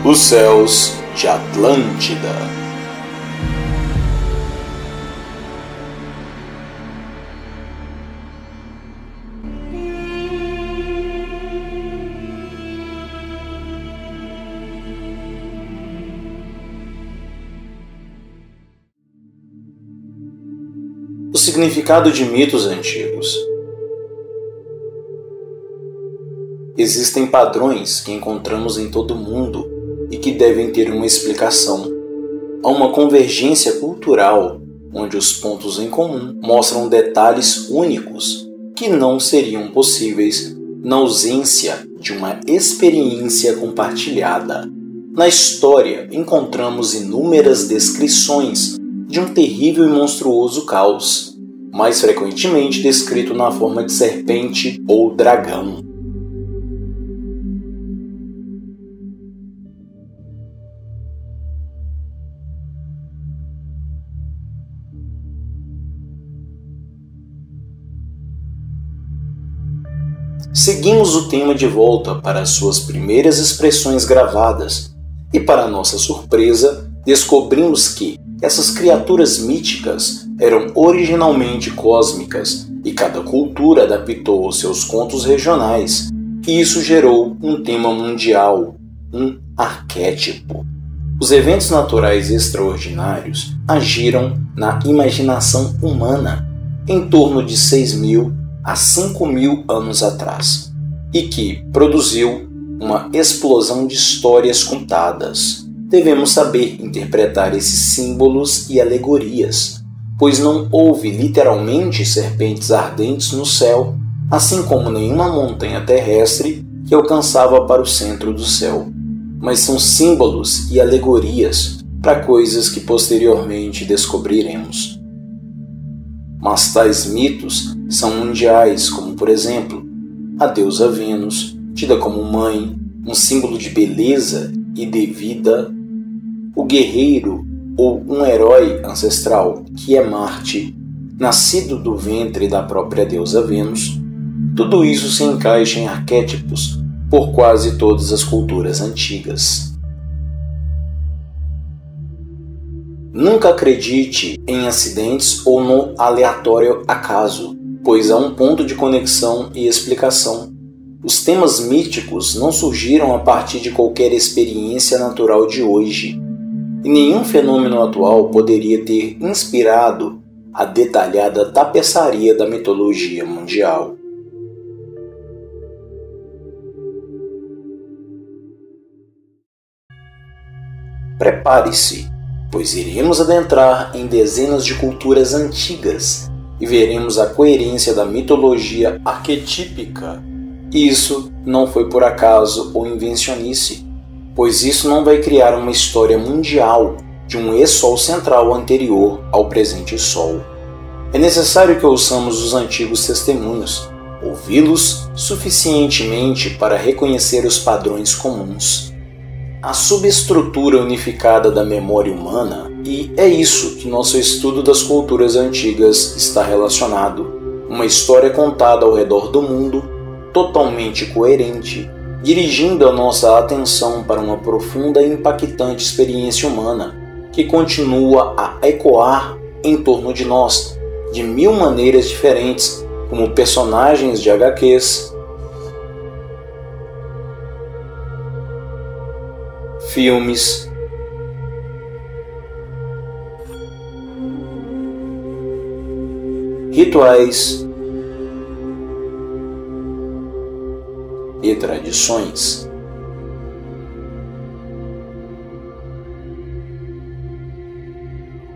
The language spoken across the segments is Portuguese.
Os céus de Atlântida. O significado de mitos antigos. Existem padrões que encontramos em todo o mundo e que devem ter uma explicação. Há uma convergência cultural, onde os pontos em comum mostram detalhes únicos que não seriam possíveis na ausência de uma experiência compartilhada. Na história, encontramos inúmeras descrições de um terrível e monstruoso caos, mais frequentemente descrito na forma de serpente ou dragão. Seguimos o tema de volta para as suas primeiras expressões gravadas e, para nossa surpresa, descobrimos que essas criaturas míticas eram originalmente cósmicas e cada cultura adaptou os seus contos regionais, e isso gerou um tema mundial, um arquétipo. Os eventos naturais extraordinários agiram na imaginação humana em torno de 6.000 a 5.000 anos atrás, e que produziu uma explosão de histórias contadas. Devemos saber interpretar esses símbolos e alegorias, pois não houve literalmente serpentes ardentes no céu, assim como nenhuma montanha terrestre que alcançava para o centro do céu, mas são símbolos e alegorias para coisas que posteriormente descobriremos. Mas tais mitos são mundiais, como por exemplo, a deusa Vênus, tida como mãe, um símbolo de beleza e de vida, o guerreiro ou um herói ancestral, que é Marte, nascido do ventre da própria deusa Vênus. Tudo isso se encaixa em arquétipos por quase todas as culturas antigas. Nunca acredite em acidentes ou no aleatório acaso, pois há um ponto de conexão e explicação. Os temas míticos não surgiram a partir de qualquer experiência natural de hoje, e nenhum fenômeno atual poderia ter inspirado a detalhada tapeçaria da mitologia mundial. Prepare-se, pois iremos adentrar em dezenas de culturas antigas e veremos a coerência da mitologia arquetípica. Isso não foi por acaso ou invencionice, pois isso não vai criar uma história mundial de um ex-sol central anterior ao presente sol. É necessário que ouçamos os antigos testemunhos, ouvi-los suficientemente para reconhecer os padrões comuns. A subestrutura unificada da memória humana, e é isso que nosso estudo das culturas antigas está relacionado. Uma história contada ao redor do mundo, totalmente coerente, dirigindo a nossa atenção para uma profunda e impactante experiência humana que continua a ecoar em torno de nós, de 1000 maneiras diferentes, como personagens de HQs, filmes, rituais e tradições.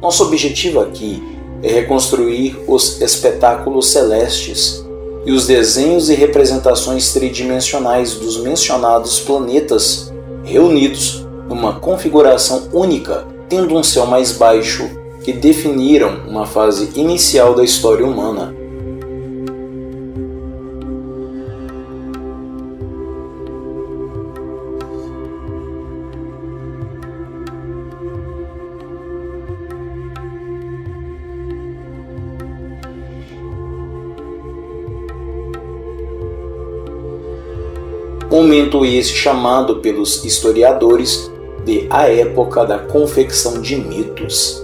Nosso objetivo aqui é reconstruir os espetáculos celestes e os desenhos e representações tridimensionais dos mencionados planetas reunidos numa configuração única, tendo um céu mais baixo, que definiram uma fase inicial da história humana. Momento esse chamado pelos historiadores de A Época da Confecção de Mitos.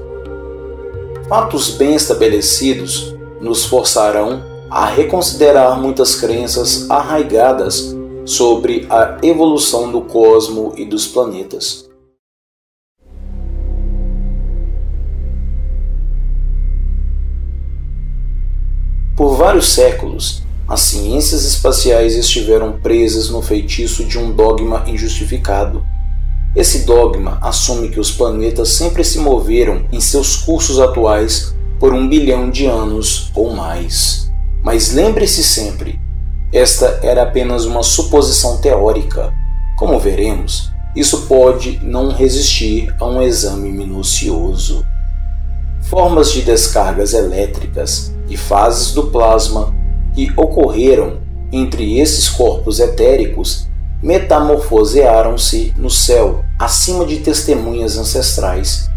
Fatos bem estabelecidos nos forçarão a reconsiderar muitas crenças arraigadas sobre a evolução do cosmo e dos planetas. Por vários séculos, as ciências espaciais estiveram presas no feitiço de um dogma injustificado. Esse dogma assume que os planetas sempre se moveram em seus cursos atuais por 1 bilhão de anos ou mais. Mas lembre-se sempre, esta era apenas uma suposição teórica. Como veremos, isso pode não resistir a um exame minucioso. Formas de descargas elétricas e fases do plasma que ocorreram entre esses corpos etéricos metamorfosearam-se no céu acima de testemunhas ancestrais.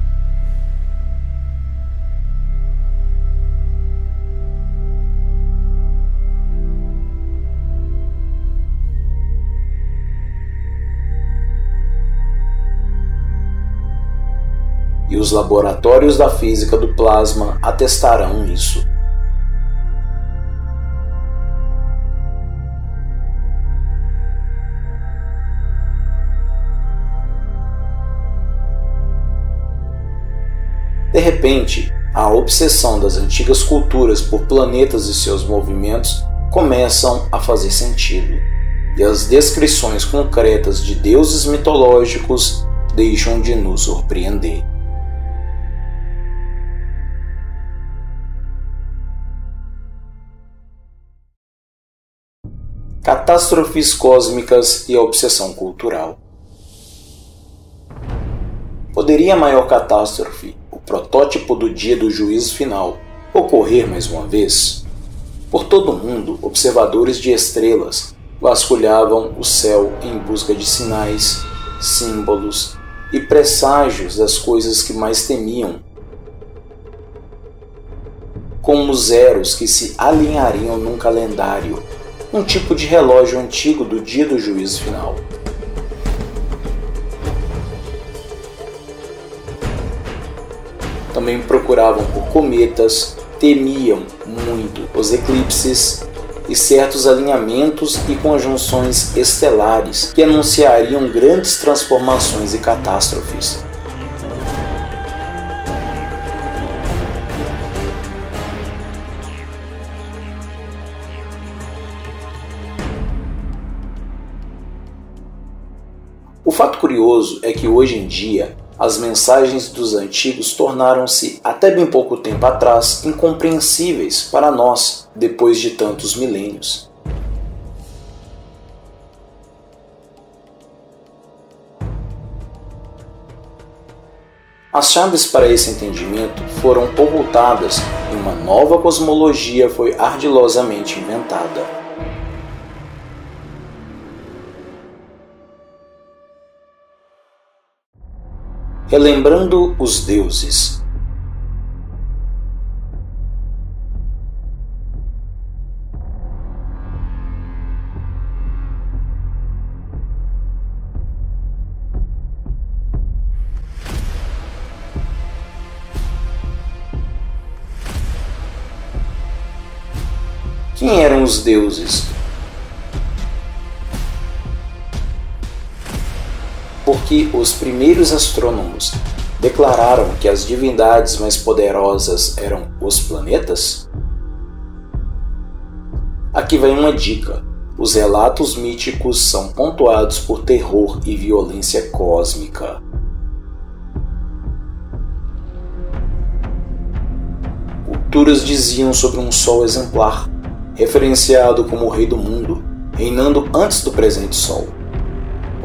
E os laboratórios da física do plasma atestarão isso. De repente, a obsessão das antigas culturas por planetas e seus movimentos começam a fazer sentido, e as descrições concretas de deuses mitológicos deixam de nos surpreender. Catástrofes cósmicas e a obsessão cultural. Poderia a maior catástrofe, o protótipo do dia do juízo final, ocorrer mais uma vez? Por todo o mundo, observadores de estrelas vasculhavam o céu em busca de sinais, símbolos e presságios das coisas que mais temiam, como zeros que se alinhariam num calendário, um tipo de relógio antigo do dia do juízo final. Também procuravam por cometas, temiam muito os eclipses e certos alinhamentos e conjunções estelares que anunciariam grandes transformações e catástrofes. O fato curioso é que hoje em dia as mensagens dos antigos tornaram-se, até bem pouco tempo atrás, incompreensíveis para nós, depois de tantos milênios. As chaves para esse entendimento foram ocultadas e uma nova cosmologia foi ardilosamente inventada. Relembrando os deuses. Quem eram os deuses? Porque os primeiros astrônomos declararam que as divindades mais poderosas eram os planetas? Aqui vai uma dica: os relatos míticos são pontuados por terror e violência cósmica. Culturas diziam sobre um sol exemplar, referenciado como o rei do mundo, reinando antes do presente sol.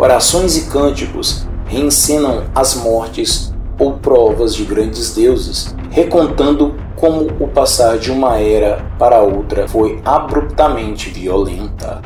Orações e cânticos reencenam as mortes ou provas de grandes deuses, recontando como o passar de uma era para outra foi abruptamente violenta.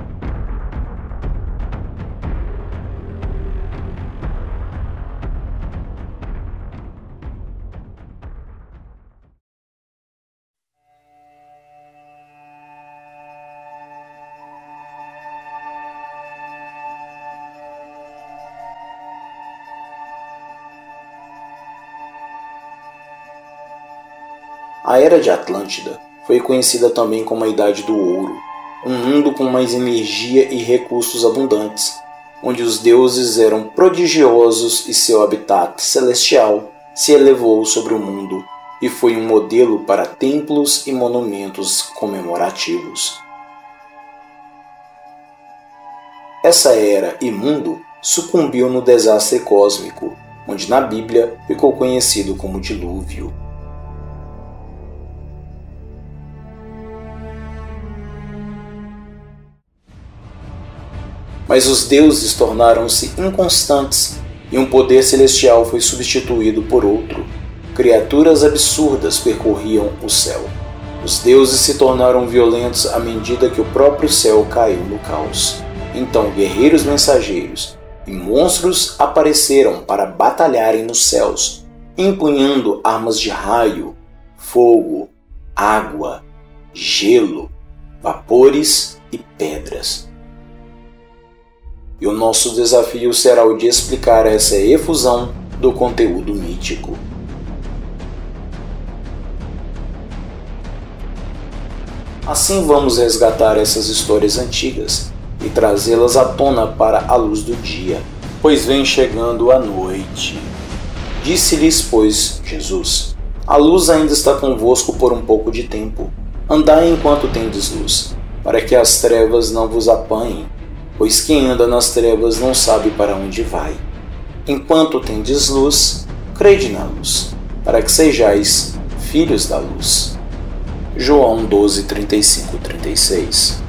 A Era de Atlântida foi conhecida também como a Idade do Ouro, um mundo com mais energia e recursos abundantes, onde os deuses eram prodigiosos e seu habitat celestial se elevou sobre o mundo e foi um modelo para templos e monumentos comemorativos. Essa era e mundo sucumbiu no desastre cósmico, onde na Bíblia ficou conhecido como dilúvio. Mas os deuses tornaram-se inconstantes e um poder celestial foi substituído por outro. Criaturas absurdas percorriam o céu. Os deuses se tornaram violentos à medida que o próprio céu caiu no caos. Então guerreiros mensageiros e monstros apareceram para batalharem nos céus, empunhando armas de raio, fogo, água, gelo, vapores e pedras. E o nosso desafio será o de explicar essa efusão do conteúdo mítico. Assim vamos resgatar essas histórias antigas e trazê-las à tona para a luz do dia, pois vem chegando a noite. Disse-lhes, pois, Jesus: a luz ainda está convosco por um pouco de tempo. Andai enquanto tendes luz, para que as trevas não vos apanhem, pois quem anda nas trevas não sabe para onde vai. Enquanto tendes luz, crede na luz, para que sejais filhos da luz. João 12, 35, 36.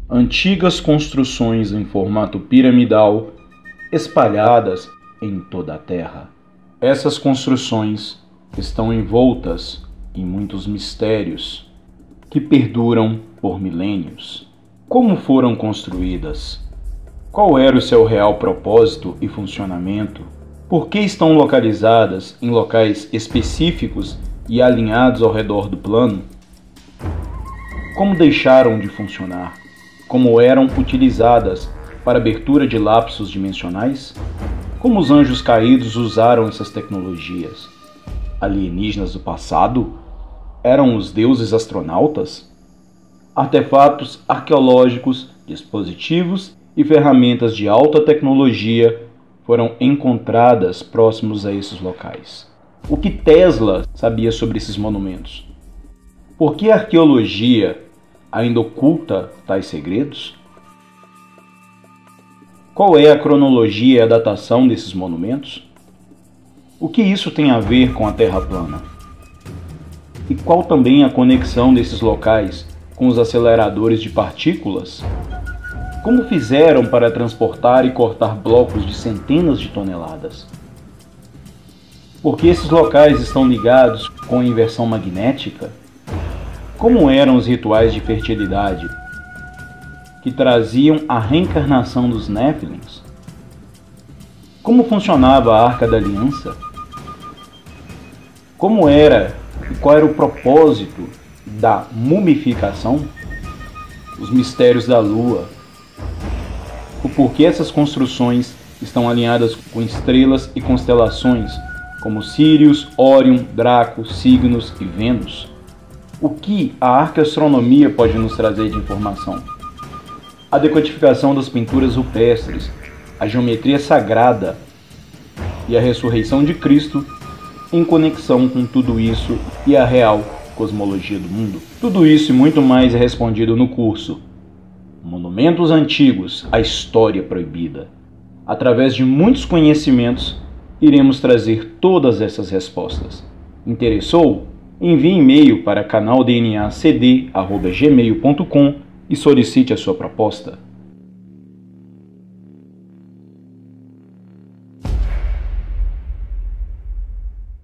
Antigas construções em formato piramidal espalhadas em toda a Terra. Essas construções estão envoltas em muitos mistérios que perduram por milênios. Como foram construídas? Qual era o seu real propósito e funcionamento? Por que estão localizadas em locais específicos e alinhados ao redor do plano? Como deixaram de funcionar? Como eram utilizadas para abertura de lapsos dimensionais? Como os anjos caídos usaram essas tecnologias? Alienígenas do passado? Eram os deuses astronautas? Artefatos arqueológicos, dispositivos e ferramentas de alta tecnologia foram encontradas próximos a esses locais. O que Tesla sabia sobre esses monumentos? Por que a arqueologia ainda oculta tais segredos? Qual é a cronologia e a datação desses monumentos? O que isso tem a ver com a Terra plana? E qual também a conexão desses locais com os aceleradores de partículas? Como fizeram para transportar e cortar blocos de centenas de toneladas? Por que esses locais estão ligados com a inversão magnética? Como eram os rituais de fertilidade que traziam a reencarnação dos Néfilins? Como funcionava a Arca da Aliança? Como era e qual era o propósito da mumificação? Os mistérios da Lua. O porquê essas construções estão alinhadas com estrelas e constelações como Sírius, Órion, Draco, Signos e Vênus. O que a arqueastronomia pode nos trazer de informação? A decodificação das pinturas rupestres, a geometria sagrada e a ressurreição de Cristo em conexão com tudo isso e a real cosmologia do mundo. Tudo isso e muito mais é respondido no curso Monumentos Antigos, a História Proibida. Através de muitos conhecimentos, iremos trazer todas essas respostas. Interessou? Envie e-mail para canaldnacd@gmail.com e solicite a sua proposta.